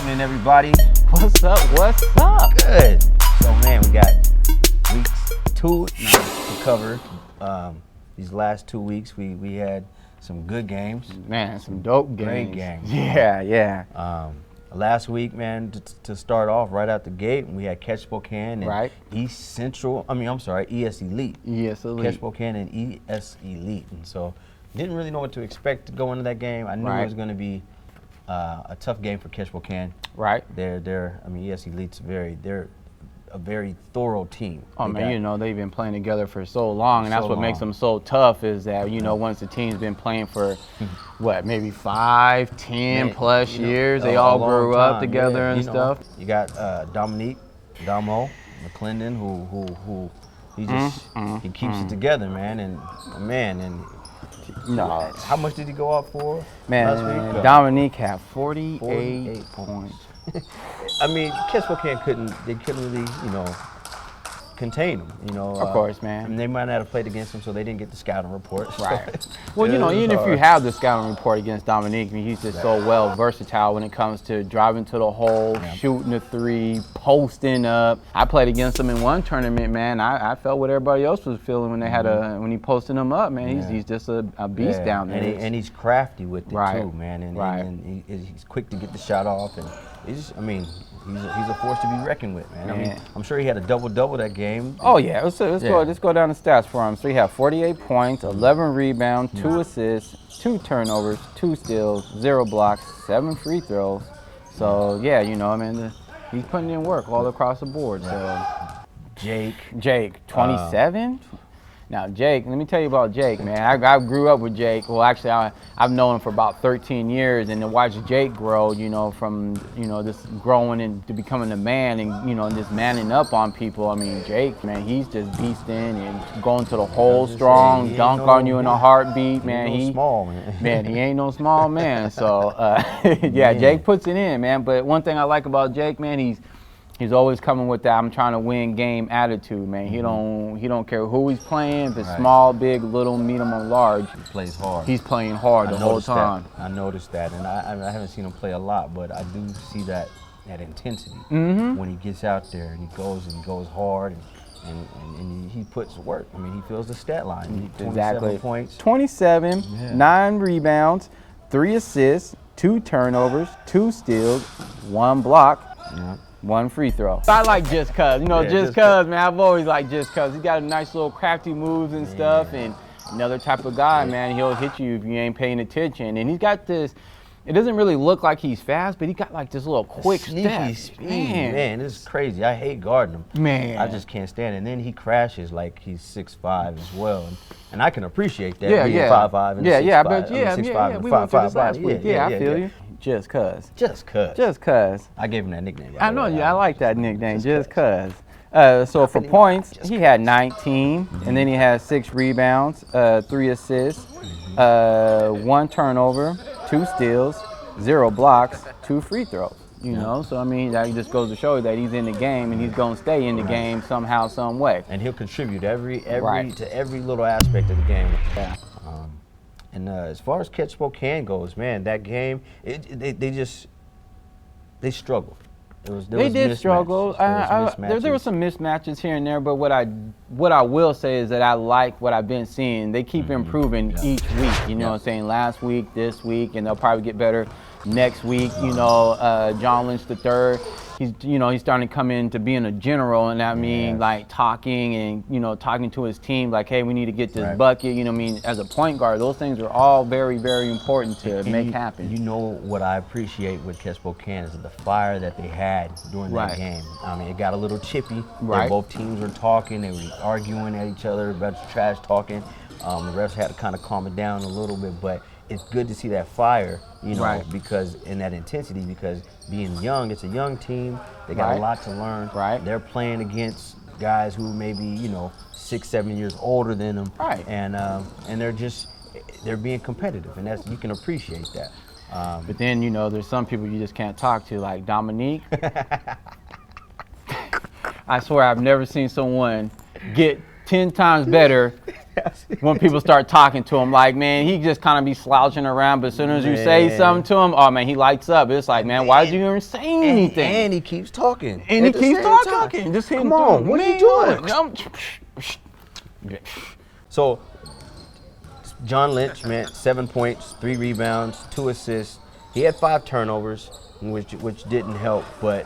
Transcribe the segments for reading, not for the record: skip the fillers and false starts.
happening, everybody? What's up? What's up? Good. So, man, we got weeks 2 now to cover. These last 2 weeks, we had some good games. Man, some dope games. Great games. Yeah. Last week, man, to start off right out the gate, we had Catch Spokane and ES Elite. ES Elite. Catch Spokane and ES Elite. And so, didn't really know what to expect to go into that game. I knew it was going to be a tough game for Catch Spokane. Right. ES Elite's they're a very thorough team. Oh man, they've been playing together for so long, and that's what makes them so tough. Is that once the team's been playing for what, maybe 5, 10 plus years, they all grew up together and stuff. You got Damo McClendon, who he keeps it together, man, and how much did he go out for? Man, last week? Dominique had 48 points. I mean, Catch Spokane couldn't really, contain him, Of course, man. And they might not have played against him, so they didn't get the scouting report. Right. Well, even if you have the scouting report against Dominique, he's just so versatile when it comes to driving to the hole, shooting the three, posting up. I played against him in one tournament, man. I felt what everybody else was feeling when they had when he posted them up, man. He's just a beast down there. And he's crafty with it too, man. And he's quick to get the shot off, and he's a force to be reckoned with, man. I mean, I'm sure he had a double-double that game. Oh yeah, let's go down the stats for him. So he had 48 points, 11 rebounds, 2 assists, 2 turnovers, 2 steals, 0 blocks, 7 free throws. So yeah, he's putting in work all across the board. So Jake, 27. Now, Jake, let me tell you about Jake, man. I grew up with Jake. Well, actually, I've known him for about 13 years, and to watch Jake grow, from, this growing into becoming a man and, just manning up on people. I mean, Jake, man, he's just beasting and going to the hole strong, dunk on you in a heartbeat, man. He's small, man. Man, he ain't no small man. So, Jake puts it in, man. But one thing I like about Jake, man, He's always coming with that I'm trying to win game attitude, man. He don't care who he's playing, if it's small, big, little, medium, or large. He plays hard. He's playing hard the whole time. I noticed that, and I haven't seen him play a lot, but I do see that intensity when he gets out there and he goes hard and he puts work. I mean, he fills the stat line. 27 points. 27, 9 rebounds, 3 assists, 2 turnovers, 2 steals, 1 block. 1 free throw. I like just cuz, just cuz, man. I've always liked just cuz. He's got a nice little crafty moves and stuff, and another type of guy, man. He'll hit you if you ain't paying attention. And he's got this. It doesn't really look like he's fast, but he got like this little quick sneaky speed. Man, this is crazy. I hate guarding him. Man, I just can't stand it. And then he crashes like he's 6'5" as well, and I can appreciate that. 5'5" and 6'5". We went through this last week. I feel you. Just cuz. I gave him that nickname. I know, I like that nickname, just cuz. So for points, he had 19, and then he had 6 rebounds, 3 assists, 1 turnover, 2 steals, 0 blocks, 2 free throws. So that just goes to show you that he's in the game and he's gonna stay in the game somehow, some way. And he'll contribute to every little aspect of the game. Yeah. And as far as Catch Spokane goes, man, that game, they struggled. They did struggle. There were some mismatches here and there, but what I will say is that I like what I've been seeing. They keep improving each week. What I'm saying? Last week, this week, and they'll probably get better next week. John Lynch III. He's starting to come into being a general, and that means like talking and talking to his team, like, hey, we need to get this bucket. As a point guard, those things are all very, very important to make happen. What I appreciate with Catch Spokane is the fire that they had during that game. I mean, it got a little chippy. Both teams were talking, they were arguing at each other, trash talking. The refs had to kind of calm it down a little bit, but it's good to see that fire, because in that intensity, because being young, it's a young team. They got a lot to learn. They're playing against guys who may be, 6, 7 years older than them. And they're being competitive, and you can appreciate that. But then, there's some people you just can't talk to, like Dominique. I swear I've never seen someone get 10 times better when people start talking to him, like, man, he just kind of be slouching around, but as soon as you say something to him, oh, man, he lights up. It's like, man, why did you even say anything? And he keeps talking. And he keeps talking. Just come on, what are you doing? So, John Lynch, man, 7 points, 3 rebounds, 2 assists. He had 5 turnovers, which didn't help. But,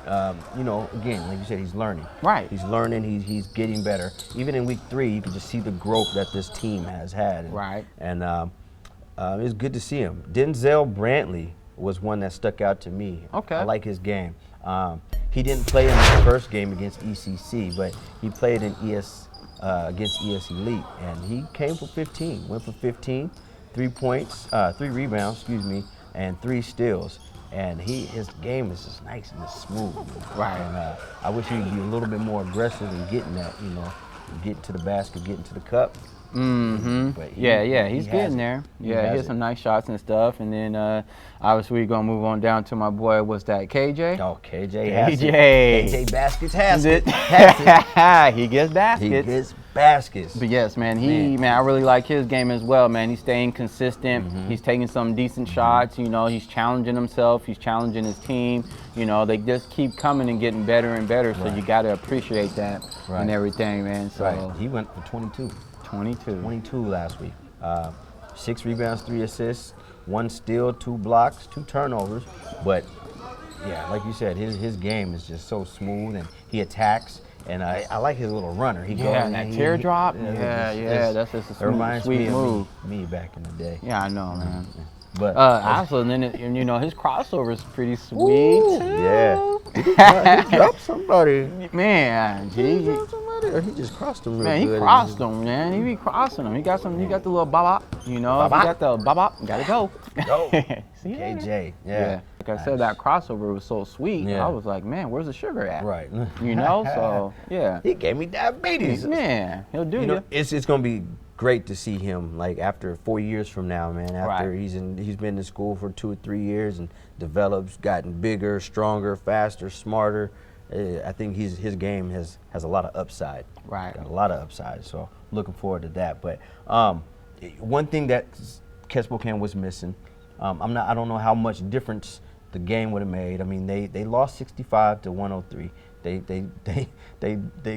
you know, again, like you said, he's learning. Right. He's learning. He's getting better. Even in week 3, you can just see the growth that this team has had. Right. And it was good to see him. Denzel Brantley was one that stuck out to me. Okay. I like his game. He didn't play in the first game against ECC, but he played in against ES Elite, and he came for 15. Went for 15, 3 points, 3 rebounds, and 3 steals. And his game is just nice and just smooth. Right. And I wish he'd be a little bit more aggressive in getting that, you know, getting to the basket, getting to the cup. Mm-hmm. But he's getting there. Yeah, he has some nice shots and stuff. And then obviously we're gonna move on down to my boy. What's that? KJ? Oh, KJ has it. KJ Baskets has it. He gets baskets. He gets baskets. But yes, man, I really like his game as well, man. He's staying consistent. Mm-hmm. He's taking some decent shots. You know, he's challenging himself. He's challenging his team. You know, they just keep coming and getting better and better. So you got to appreciate that and everything, man. So he went for 22. 22 last week. 6 rebounds, 3 assists, 1 steal, 2 blocks, 2 turnovers. But yeah, like you said, his game is just so smooth, and he attacks. And I like his little runner. He goes and that teardrop. That's just a sweet move. Me back in the day. Yeah, I know, man. But also, then you know, his crossover is pretty sweet. Yeah. He dropped somebody. Man, he dropped somebody, or he just crossed him real good. Man, he crossed him, man. He be crossing him. He got the little bop, you know. If you got the bop, gotta go. Go. See KJ. Yeah. Like I said, that crossover was so sweet. Yeah. I was like, man, where's the sugar at? Right. You know, so yeah. He gave me diabetes. Man, he'll do you. It's gonna be great to see him, like, after 4 years from now, man. After he's been in school for 2 or 3 years and developed, gotten bigger, stronger, faster, smarter. I think his game has a lot of upside. Right. Got a lot of upside. So looking forward to that. But one thing that Spokane was missing, I don't know how much difference the game would have made. I mean, they lost 65 to 103. They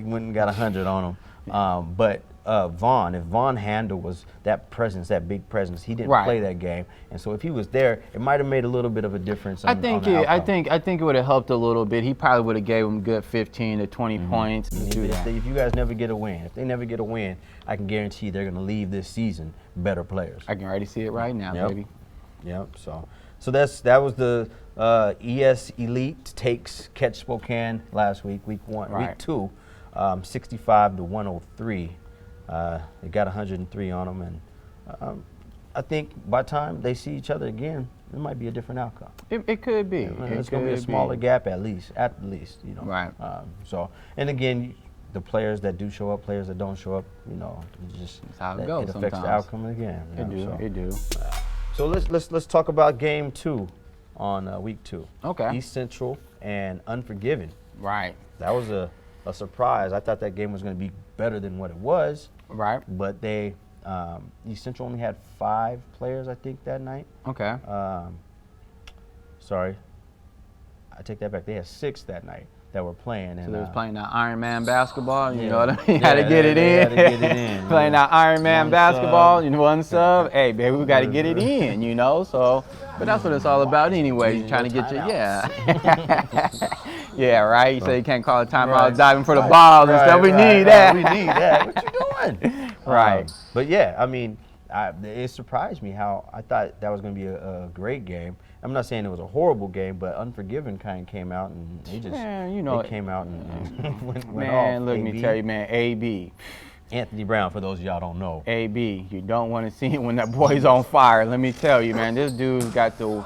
went and got 100 on them. But Vaughn, if Vaughn Handel was that presence, that big presence, he didn't play that game, and so if he was there, it might have made a little bit of a difference. I think it would have helped a little bit. He probably would have gave him good 15 to 20 points. If you guys never get a win, if they never get a win, I can guarantee they're going to leave this season better players. I can already see it right now, baby. Yep. So that was the ES Elite takes Catch Spokane last week, week 1, week 2, 65 to 103. They got 103 on them, and I think by the time they see each other again, it might be a different outcome. It could be. It's going to be a smaller gap at least, you know. Right. So, and again, the players that do show up, players that don't show up, you know, that's how it goes. It affects the outcome again. It do. So let's talk about game 2 on week 2. Okay. East Central and Unforgiven. Right. That was a surprise. I thought that game was going to be better than what it was. Right. But East Central only had 5 players, I think, that night. Okay. Sorry, I take that back. They had 6 that night that were playing. And so they was playing that Iron Man basketball. You know what I mean? You had to get it in. Had to get it in. Playing that Iron Man basketball. You know, one sub. Hey, baby, we got to get it in. You know, so. But that's what it's all about anyway. You're trying to get your yeah, right. You say you can't call a timeout diving for the ball and stuff. We need that. We need that. What you doing? Right. But yeah, I mean, it surprised me how I thought that was going to be a great game. I'm not saying it was a horrible game, but Unforgiven kind of came out and they just they came out and went off. Man, let me tell you, man, AB. Anthony Brown, for those of y'all don't know. AB, you don't want to see him when that boy's on fire. Let me tell you, man, this dude's got the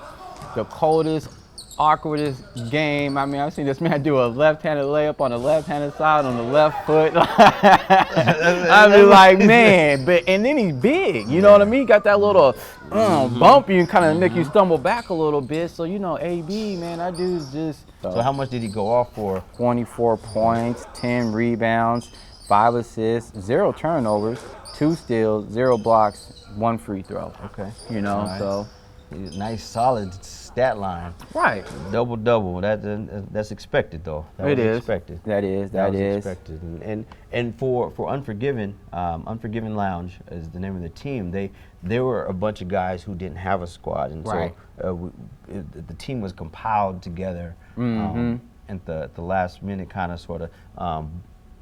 coldest, awkwardest game. I mean, I've seen this man do a left-handed layup on the left-handed side on the left foot. I mean, like, man, and then he's big. You know what I mean? He got that little bump you and kind of make you stumble back a little bit. So, you know, AB, man, that dude's just. So how much did he go off for? 24 points, 10 rebounds, 5 assists, 0 turnovers, 2 steals, 0 blocks, 1 free throw. Okay. You know, right. so. Nice, solid stat line. Right. Double. That's expected, though. It is. Expected. That is. Expected. And for Unforgiven, Unforgiven Lounge is the name of the team. They were a bunch of guys who didn't have a squad, and right. so the team was compiled together. At the last minute, kind of sort of.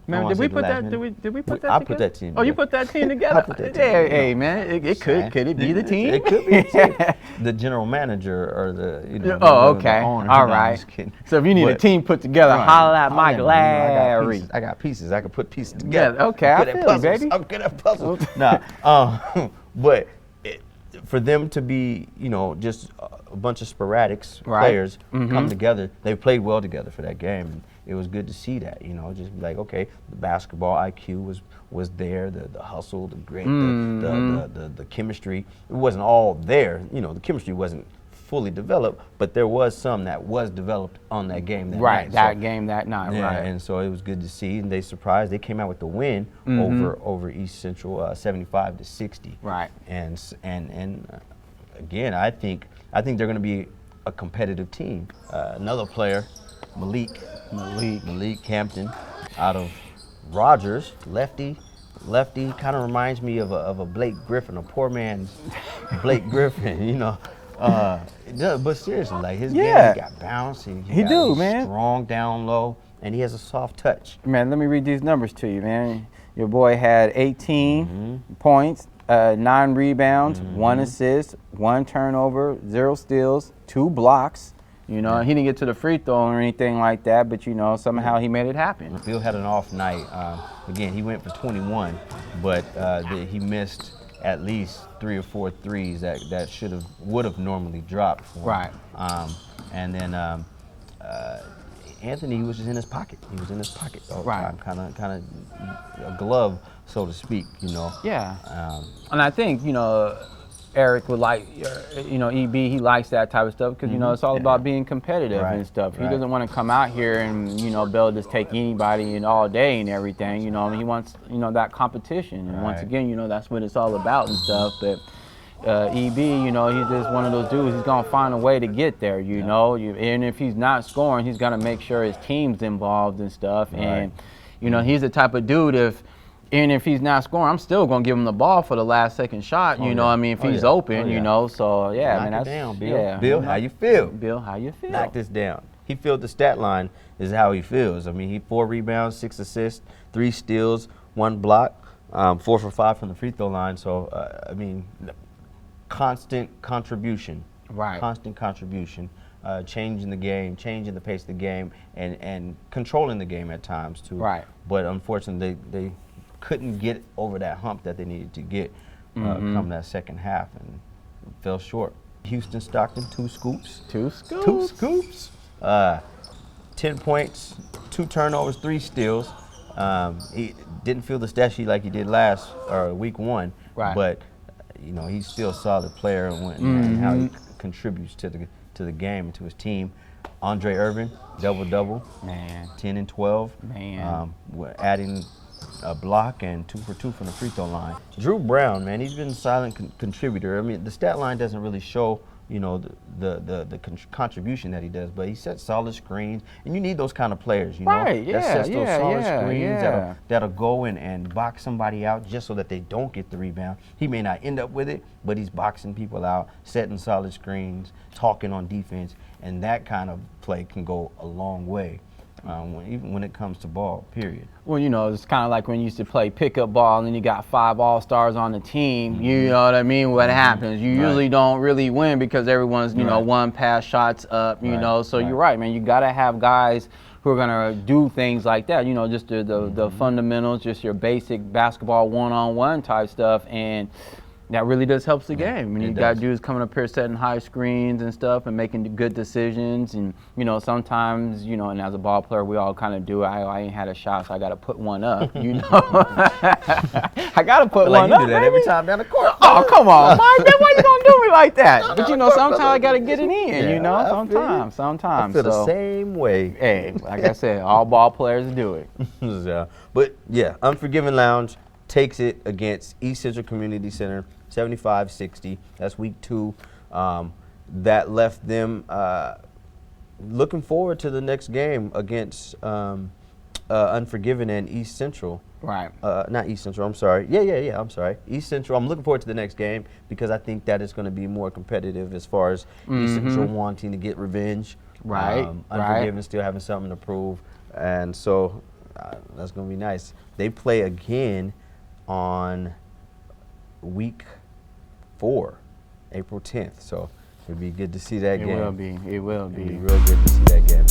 Man, did we put that together? I put that team together. Oh, you put that team together? Hey, man, could it be the team? It could be the team. The general manager or the okay. the owner. All right. So if you need a team put together, holla at Mike Larry. I got pieces. I can put pieces together. Yeah, okay, I feel it, baby. I'm good at puzzles. But for them to be, just a bunch of sporadics players come together, they played well together for that game. It was good to see that, just like, okay, the basketball IQ was there, the hustle, the grit, the chemistry. It wasn't all there, the chemistry wasn't fully developed, but there was some that was developed on that game that night. That night, yeah, right. And so it was good to see, and they surprised. They came out with the win over East Central, 75-60. Right. And again, I think they're going to be a competitive team. Another player, Malik Hampton, out of Rogers, lefty, kind of reminds me of a Blake Griffin, a poor man's Blake Griffin, but seriously, like his game, he got bounce, he's strong down low, and he has a soft touch. Man, let me read these numbers to you, man. Your boy had 18 points, 9 rebounds, 1 assist, 1 turnover, 0 steals, 2 blocks. He didn't get to the free throw or anything like that, but somehow he made it happen. Bill had an off night. Again, he went for 21, but he missed at least 3 or 4 threes that would have normally dropped for him. Right. And then Anthony was just in his pocket. He was in his pocket all the time, kind of a glove, so to speak. Yeah. And I think Eric would like, EB, he likes that type of stuff because, it's all about being competitive and stuff. He doesn't want to come out here and, be able to just take anybody all day and everything, he wants, that competition. And once again, that's what it's all about and stuff. But EB, he's just one of those dudes, he's going to find a way to get there, and if he's not scoring, he's going to make sure his team's involved and stuff. And, he's the type of dude, even if he's not scoring, I'm still gonna give him the ball for the last second shot. If he's open, So man, that's down, Bill. Yeah. Bill, how you feel? Bill, how you feel? Knock this down. He filled the stat line. Is how he feels. I mean, he 4 rebounds, 6 assists, 3 steals, 1 block, 4 for 5 from the free throw line. So constant contribution. Right. Constant contribution. Changing the game, changing the pace of the game, and controlling the game at times too. Right. But unfortunately, they couldn't get over that hump that they needed to get come that second half, and fell short. Houston Stockton, 2 scoops. 2 scoops. 2 scoops. 10 points, 2 turnovers, 3 steals. He didn't feel the stat sheet like he did week 1. Right. But he's still a solid player and how he contributes to the game and to his team. Andre Irvin, double-double. Man. 10 and 12. Man. Adding a block and 2 for 2 from the free throw line. Drew Brown, man, he's been a silent contributor. I mean, the stat line doesn't really show, the contribution that he does, but he sets solid screens, and you need those kind of players, Right, that sets those solid screens yeah. that'll go and box somebody out just so that they don't get the rebound. He may not end up with it, but he's boxing people out, setting solid screens, talking on defense, and that kind of play can go a long way. Even when it comes to ball, period. Well, it's kind of like when you used to play pickup ball and then you got 5 all-stars on the team, you know what I mean? What happens? You usually don't really win because everyone's, one pass shots up, so you're right, man. You got to have guys who are going to do things like that, just the fundamentals, just your basic basketball one-on-one type stuff. And that really does helps the game. When you got does. dudes coming up here setting high screens and stuff and making good decisions, and sometimes and as a ball player we all kind of do. I ain't had a shot, so I got to put one up. I got to put one up. You do that every time down the court. Oh, come on, Mike. Then why you gonna do me like that? But sometimes I got to get it in. Sometimes. I feel the same way. Hey, like I said, all ball players do it. But yeah, Unforgiven Lounge takes it against East Central Community Center, 75-60. That's week 2. That left them looking forward to the next game against Unforgiven and East Central. Right. Not East Central, I'm sorry. Yeah, I'm sorry. East Central, I'm looking forward to the next game because I think that is going to be more competitive as far as East Central wanting to get revenge. Right. Unforgiven still having something to prove. And so that's going to be nice. They play again on week 4, April 10th. So it'll be good to see that game. It will be. It'll be real good to see that game.